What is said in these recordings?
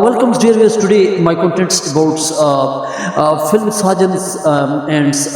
Welcome dear viewers, today my contents about film sergeants and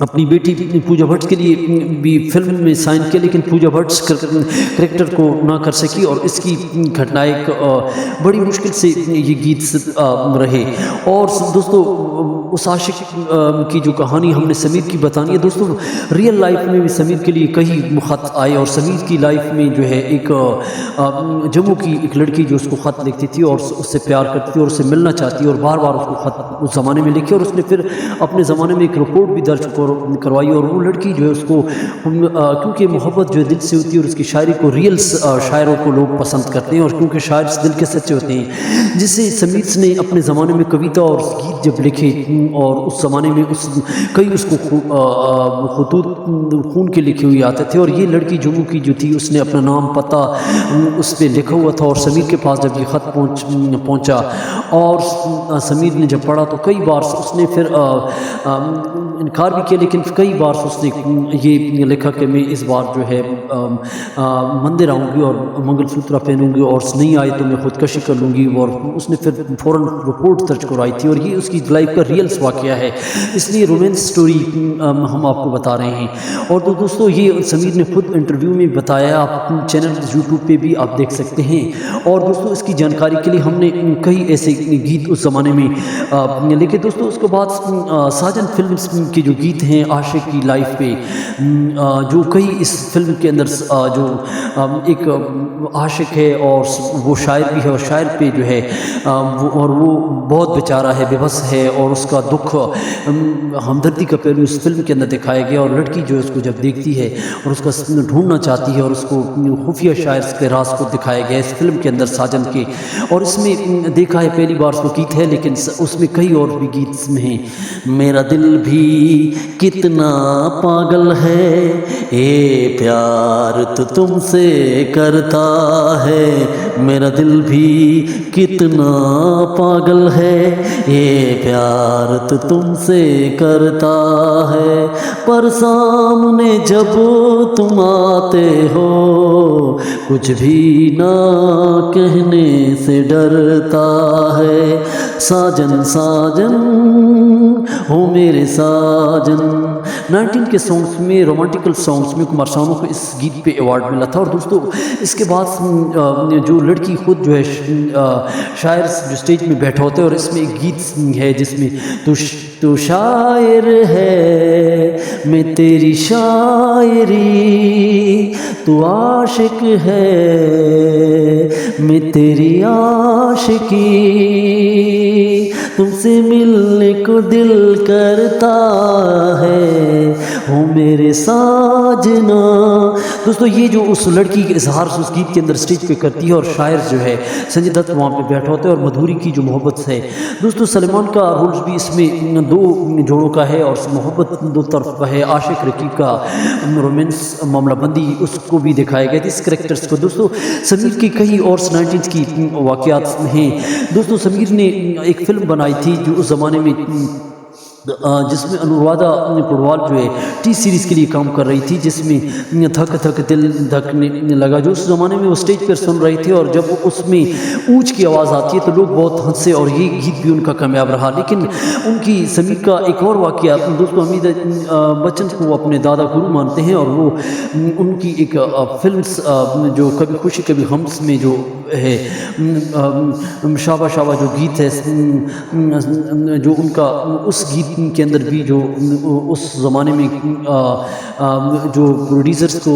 اپنی بیٹی پوجا بھٹ کے لیے بھی فلم میں سائن کیا، لیکن پوجا بھٹ کریکٹر کو نہ کر سکی، اور اس کی گھٹنا ایک بڑی مشکل سے یہ گیت رہے۔ اور دوستو اس عاشق کی جو کہانی ہم نے سمیر کی بتانی ہے، دوستو ریئل لائف میں بھی سمیر کے لیے کئی خط آئے، اور سمیر کی لائف میں جو ہے ایک جموں کی ایک لڑکی جو اس کو خط لکھتی تھی اور اس سے پیار کرتی تھی اور اس سے ملنا چاہتی، اور بار بار اس کو خط اس زمانے میں لکھے، اور اس نے پھر اپنے زمانے میں ایک رپورٹ بھی درج کروائی، اور وہ لڑکی جو ہے اس کو کیونکہ محبت جو دل سے ہوتی ہے، اور اس کی شاعری کو ریئل شاعروں کو لوگ پسند کرتے ہیں، اور کیونکہ شاعر دل کے سچے ہوتے ہیں، جس سے سمیر نے اپنے زمانے میں کویتا اور گیت جب لکھے، اور اس زمانے میں کئی اس کو خطوط خون کے لکھے ہوئے آتے تھے، اور یہ لڑکی جموں کی جو تھی اس نے اپنا نام پتہ اس پہ لکھا ہوا تھا، اور سمیر کے پاس جب یہ خط پہنچا اور سمیر نے جب پڑھا تو کئی بار اس نے پھر انکار بھی کیا، لیکن کئی بار اس نے یہ لکھا کہ میں اس بار جو ہے مندر آؤں گی اور منگل سوترا پہنوں گی، اور نہیں آئے تو میں خودکشی کر لوں گی، اور اس نے پھر فوراً رپورٹ درج کروائی تھی، اور یہ اس کی لائف کا ریئل واقعہ ہے، اس لیے رومانس سٹوری ہم آپ کو بتا رہے ہیں۔ اور تو دوستو یہ سمیر نے خود انٹرویو میں بتایا، آپ اپنے چینل یوٹیوب پہ بھی آپ دیکھ سکتے ہیں۔ اور دوستو اس کی جانکاری کے لیے ہم نے کئی ایسے گیت اس زمانے میں لکھے۔ دوستو اس کے بعد ساجن فلمز کے جو گیت ہیں عاشق کی لائف پہ، جو کئی اس فلم کے اندر جو ایک عاشق ہے اور وہ شاعر بھی ہے، اور شاعر پہ جو ہے اور وہ بہت بیچارہ ہے، بے بس ہے، اور اس کا دکھ ہمدردی کا پہلو اس فلم کے اندر دکھایا گیا، اور لڑکی جو اس کو جب دیکھتی ہے اور اس کا ڈھونڈنا چاہتی ہے، اور اس کو خفیہ شاعر کے راز کو دکھایا گیا اس فلم کے اندر ساجن کے۔ اور اس میں دیکھا ہے پہلی بار اس کو گیت ہے، لیکن اس میں کئی اور بھی گیت میں ہیں۔ میرا دل بھی کتنا پاگل ہے، اے پیار تو تم سے کرتا ہے، میرا دل بھی کتنا پاگل ہے، اے پیار تو تم سے کرتا ہے، پر سامنے جب تم آتے ہو کچھ بھی نہ کہنے سے ڈرتا ہے، ساجن ساجن ہو میرے ساجن۔ 19 کے سانگس میں، رومانٹیکل سانگس میں کمار سانو کو اس گیت پہ ایوارڈ ملا تھا۔ اور دوستو اس کے بعد جو لڑکی خود جو ہے شاعر جو اسٹیج میں بیٹھا ہوتا ہے، اور اس میں ایک گیت ہے جس میں تو شاعر ہے میں تیری شاعری، تو عاشق ہے میں تیری عاشقی، تم سے ملنے کو دل کرتا ہے، ہو میرے ساجنا۔ دوستو یہ جو اس لڑکی کے اظہار اس گیت کے اندر اسٹیج پہ کرتی ہے، اور شاعر جو ہے سنجے دت وہاں پہ بیٹھا ہوتا ہے، اور مدھوری کی جو محبت ہے، دوستو سلمان کا رولز بھی اس میں دو جوڑوں کا ہے، اور محبت دو طرف ہے، عاشق رقیب کا رومانس معاملہ بندی اس کو بھی دکھایا گیا تھا اس کریکٹرز کو۔ دوستو سمیر کی کئی اور 90s کی واقعات ہیں۔ دوستو سمیر نے ایک فلم بنائی تھی جو اس زمانے میں جس میں انورادا پڑوال جو ہے ٹی سیریز کے لیے کام کر رہی تھی، جس میں دھک دھک دل دھکنے لگا، جو اس زمانے میں وہ اسٹیج پر سن رہی تھی، اور جب اس میں اونچ کی آواز آتی ہے تو لوگ بہت ہنسے، اور یہ گیت بھی ان کا کامیاب رہا۔ لیکن ان کی سمیر کا ایک اور واقعہ، دوستو امیتابھ بچن کو اپنے دادا گرو مانتے ہیں، اور وہ ان کی ایک فلمز جو کبھی خوشی کبھی غم میں جو ہے شابہ شابہ جو گیت ہے، جو ان کا اس گیت کے اندر بھی جو اس زمانے میں جو پروڈیوسرز کو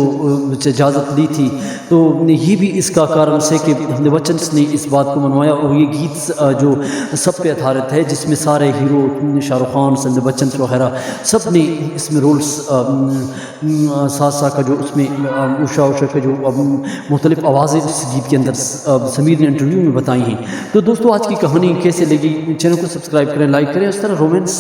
اجازت دی تھی، تو یہ بھی اس کا کارن سے کہ امیتابھ بچن نے اس بات کو منوایا، اور یہ گیت جو سب پہ آدھارت ہے، جس میں سارے ہیرو شاہ رخ خان، امیتابھ بچن وغیرہ سب نے اس میں رولز ساتھ ساتھ کا جو اس میں اوشا کا جو مختلف آوازیں اس گیت کے اندر سمیر نے انٹرویو میں بتائی ہیں۔ تو دوستو آج کی کہانی کیسے لگی، چینل کو سبسکرائب کریں، لائک کریں، اس طرح رومانس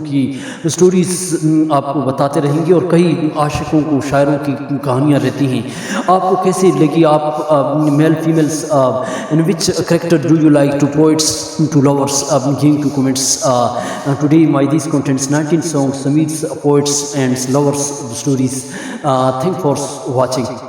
کی سٹوریز آپ کو بتاتے رہیں گے، اور کئی عاشقوں کو شاعروں کی کہانیاں رہتی ہیں۔ آپ کو کیسی لگی، آپ میل females in which character do you like, to poets, to lovers, give to comments. Today my these contents 19 songs, Sameer's poets and lovers stories. Thanks for watching.